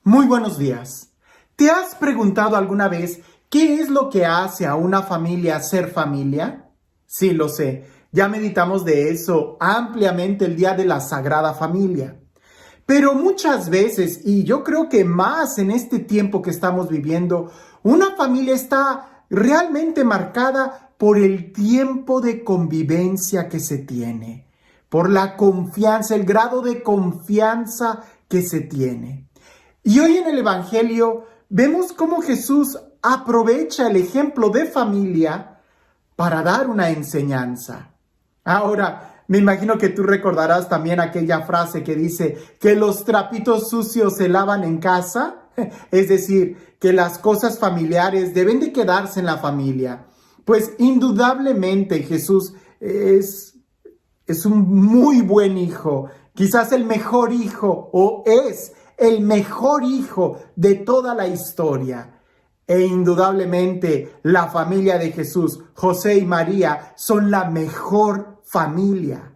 Muy buenos días. ¿Te has preguntado alguna vez qué es lo que hace a una familia ser familia? Sí, lo sé. Ya meditamos de eso ampliamente el día de la Sagrada Familia. Pero muchas veces, y yo creo que más en este tiempo que estamos viviendo, una familia está realmente marcada por el tiempo de convivencia que se tiene, por la confianza, el grado de confianza que se tiene. Y hoy en el Evangelio vemos cómo Jesús aprovecha el ejemplo de familia para dar una enseñanza. Ahora, me imagino que tú recordarás también aquella frase que dice que los trapitos sucios se lavan en casa, es decir, que las cosas familiares deben de quedarse en la familia. Pues indudablemente Jesús es un muy buen hijo, quizás el mejor hijo o es el mejor hijo de toda la historia. E indudablemente la familia de Jesús, José y María, son la mejor familia.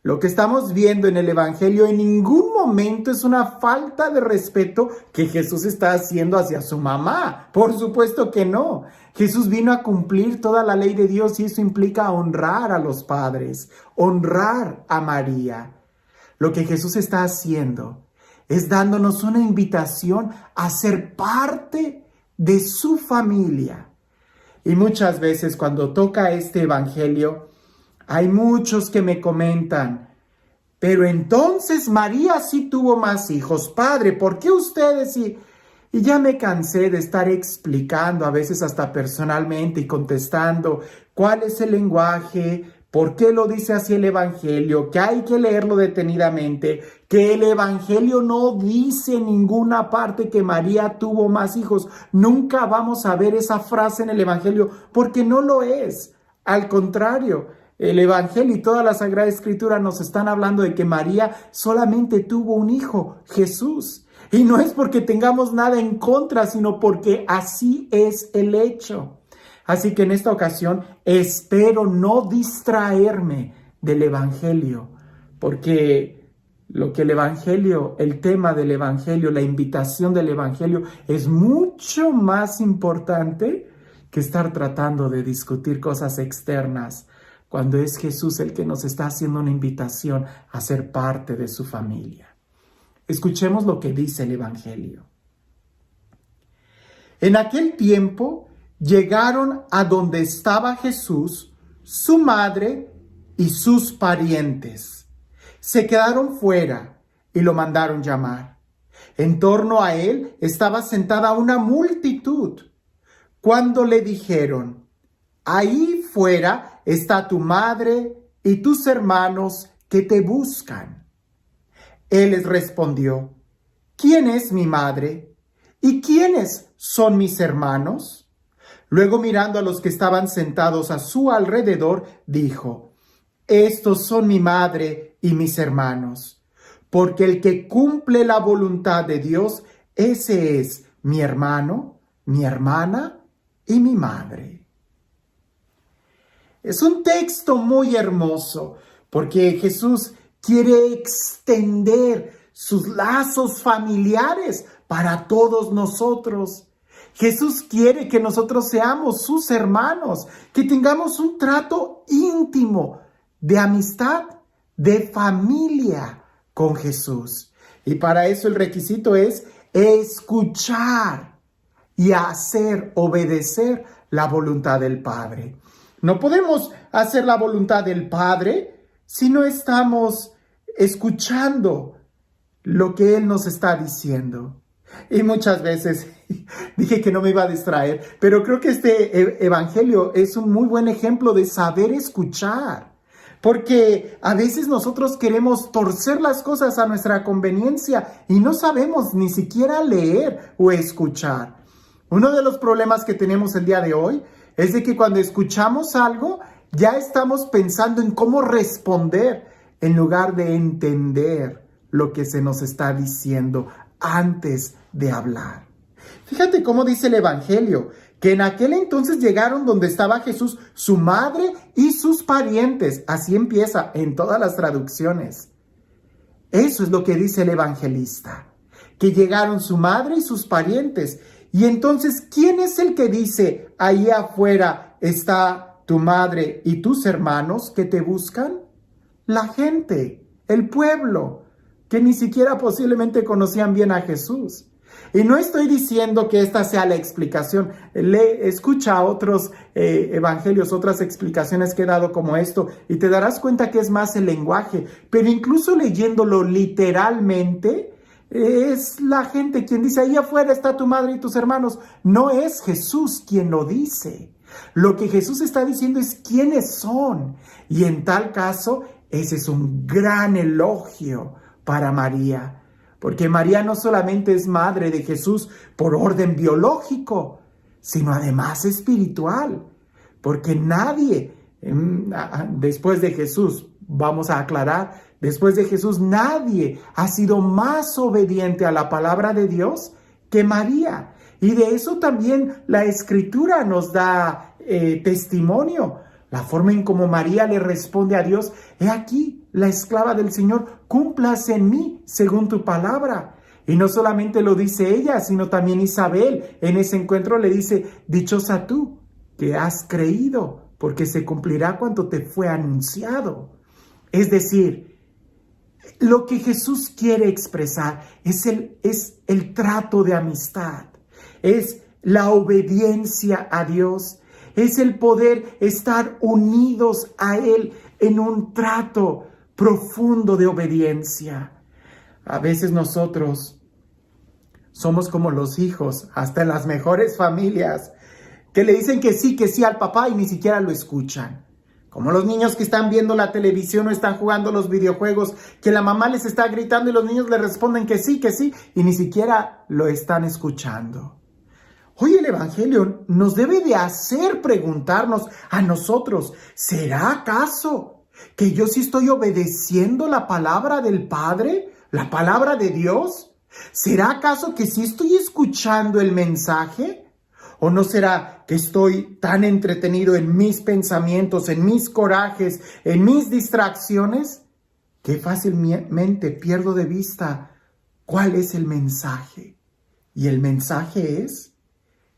Lo que estamos viendo en el Evangelio en ningún momento es una falta de respeto que Jesús está haciendo hacia su mamá. Por supuesto que no. Jesús vino a cumplir toda la ley de Dios y eso implica honrar a los padres, honrar a María. Lo que Jesús está haciendo es dándonos una invitación a ser parte de su familia. Y muchas veces cuando toca este evangelio, hay muchos que me comentan, pero entonces María sí tuvo más hijos. Padre, ¿por qué ustedes sí? Y ya me cansé de estar explicando, a veces hasta personalmente y contestando cuál es el lenguaje, por qué lo dice así el Evangelio, que hay que leerlo detenidamente, que el Evangelio no dice en ninguna parte que María tuvo más hijos. Nunca vamos a ver esa frase en el Evangelio porque no lo es. Al contrario, el Evangelio y toda la Sagrada Escritura nos están hablando de que María solamente tuvo un hijo, Jesús. Y no es porque tengamos nada en contra, sino porque así es el hecho. Así que en esta ocasión espero no distraerme del Evangelio, porque lo que el Evangelio, el tema del Evangelio, la invitación del Evangelio es mucho más importante que estar tratando de discutir cosas externas, cuando es Jesús el que nos está haciendo una invitación a ser parte de su familia. Escuchemos lo que dice el Evangelio. En aquel tiempo llegaron a donde estaba Jesús, su madre y sus parientes. Se quedaron fuera y lo mandaron llamar. En torno a él estaba sentada una multitud. Cuando le dijeron, ahí fuera está tu madre y tus hermanos que te buscan. Él les respondió, ¿quién es mi madre? ¿Y quiénes son mis hermanos? Luego mirando a los que estaban sentados a su alrededor, dijo, estos son mi madre y mis hermanos, porque el que cumple la voluntad de Dios, ese es mi hermano, mi hermana y mi madre. Es un texto muy hermoso, porque Jesús quiere extender sus lazos familiares para todos nosotros. Jesús quiere que nosotros seamos sus hermanos, que tengamos un trato íntimo de amistad, de familia con Jesús. Y para eso el requisito es escuchar y hacer obedecer la voluntad del Padre. No podemos hacer la voluntad del Padre si no estamos escuchando lo que Él nos está diciendo. Y muchas veces dije que no me iba a distraer, pero creo que este evangelio es un muy buen ejemplo de saber escuchar. Porque a veces nosotros queremos torcer las cosas a nuestra conveniencia y no sabemos ni siquiera leer o escuchar. Uno de los problemas que tenemos el día de hoy es de que cuando escuchamos algo ya estamos pensando en cómo responder en lugar de entender lo que se nos está diciendo antes de hablar. Fíjate cómo dice el Evangelio, que en aquel entonces llegaron donde estaba Jesús, su madre y sus parientes. Así empieza en todas las traducciones. Eso es lo que dice el evangelista, que llegaron su madre y sus parientes. Y entonces, ¿quién es el que dice, ahí afuera está tu madre y tus hermanos que te buscan? La gente, el pueblo, que ni siquiera posiblemente conocían bien a Jesús. Y no estoy diciendo que esta sea la explicación. Escucha otros evangelios, otras explicaciones que he dado como esto, y te darás cuenta que es más el lenguaje. Pero incluso leyéndolo literalmente, es la gente quien dice, ahí afuera está tu madre y tus hermanos. No es Jesús quien lo dice. Lo que Jesús está diciendo es quiénes son. Y en tal caso, ese es un gran elogio para María. Porque María no solamente es madre de Jesús por orden biológico, sino además espiritual. Porque nadie, después de Jesús, vamos a aclarar, después de Jesús nadie ha sido más obediente a la palabra de Dios que María. Y de eso también la Escritura nos da testimonio. La forma en cómo María le responde a Dios, he aquí, la esclava del Señor, cúmplase en mí según tu palabra. Y no solamente lo dice ella, sino también Isabel. En ese encuentro le dice, dichosa tú, que has creído, porque se cumplirá cuanto te fue anunciado. Es decir, lo que Jesús quiere expresar es el trato de amistad, es la obediencia a Dios, es el poder estar unidos a Él en un trato profundo de obediencia. A veces nosotros somos como los hijos, hasta en las mejores familias, que le dicen que sí al papá y ni siquiera lo escuchan. Como los niños que están viendo la televisión o están jugando los videojuegos, que la mamá les está gritando y los niños le responden que sí, y ni siquiera lo están escuchando. Hoy el Evangelio nos debe de hacer preguntarnos a nosotros, ¿será acaso que yo sí estoy obedeciendo la palabra del Padre, la palabra de Dios? ¿Será acaso que sí estoy escuchando el mensaje? ¿O no será que estoy tan entretenido en mis pensamientos, en mis corajes, en mis distracciones, que fácilmente pierdo de vista cuál es el mensaje? Y el mensaje es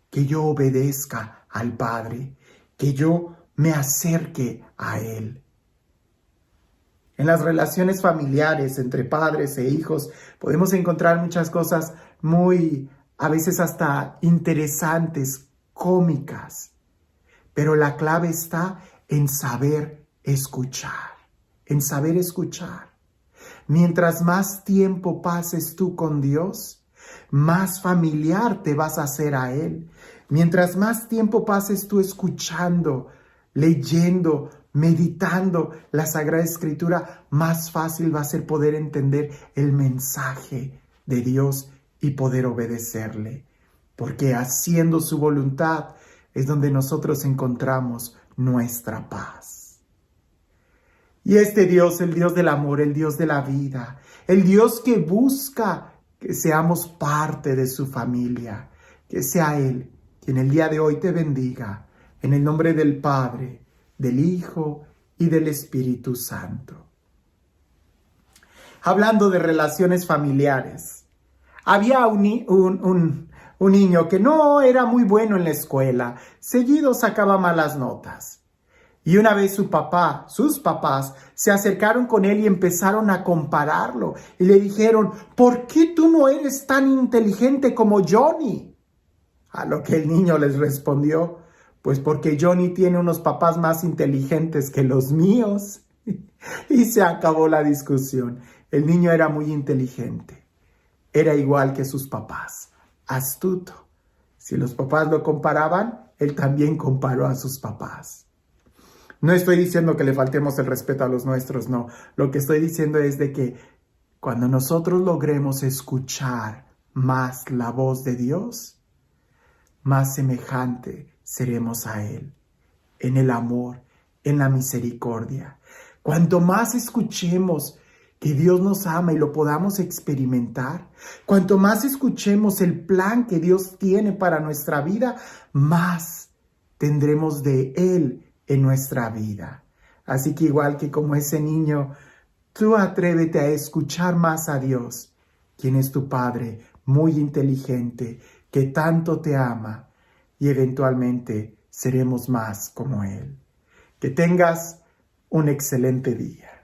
que yo obedezca al Padre, que yo me acerque a Él. En las relaciones familiares entre padres e hijos podemos encontrar muchas cosas muy, a veces hasta interesantes, cómicas. Pero la clave está en saber escuchar, en saber escuchar. Mientras más tiempo pases tú con Dios, más familiar te vas a hacer a Él. Mientras más tiempo pases tú escuchando, leyendo, meditando la Sagrada Escritura, más fácil va a ser poder entender el mensaje de Dios y poder obedecerle. Porque haciendo su voluntad es donde nosotros encontramos nuestra paz. Y este Dios, el Dios del amor, el Dios de la vida, el Dios que busca que seamos parte de su familia, que sea Él quien el día de hoy te bendiga, en el nombre del Padre, del Hijo y del Espíritu Santo. Hablando de relaciones familiares, había un niño que no era muy bueno en la escuela, seguido sacaba malas notas. Y una vez sus papás, se acercaron con él y empezaron a compararlo. Y le dijeron, ¿por qué tú no eres tan inteligente como Johnny? A lo que el niño les respondió, pues porque Johnny tiene unos papás más inteligentes que los míos. Y se acabó la discusión. El niño era muy inteligente. Era igual que sus papás, astuto. Si los papás lo comparaban, él también comparó a sus papás. No estoy diciendo que le faltemos el respeto a los nuestros, no. Lo que estoy diciendo es de que cuando nosotros logremos escuchar más la voz de Dios, más semejante seremos a Él, en el amor, en la misericordia. Cuanto más escuchemos que Dios nos ama y lo podamos experimentar, cuanto más escuchemos el plan que Dios tiene para nuestra vida, más tendremos de Él en nuestra vida. Así que igual que como ese niño, tú atrévete a escuchar más a Dios quién es tu Padre muy inteligente, que tanto te ama, y eventualmente seremos más como Él. Que tengas un excelente día.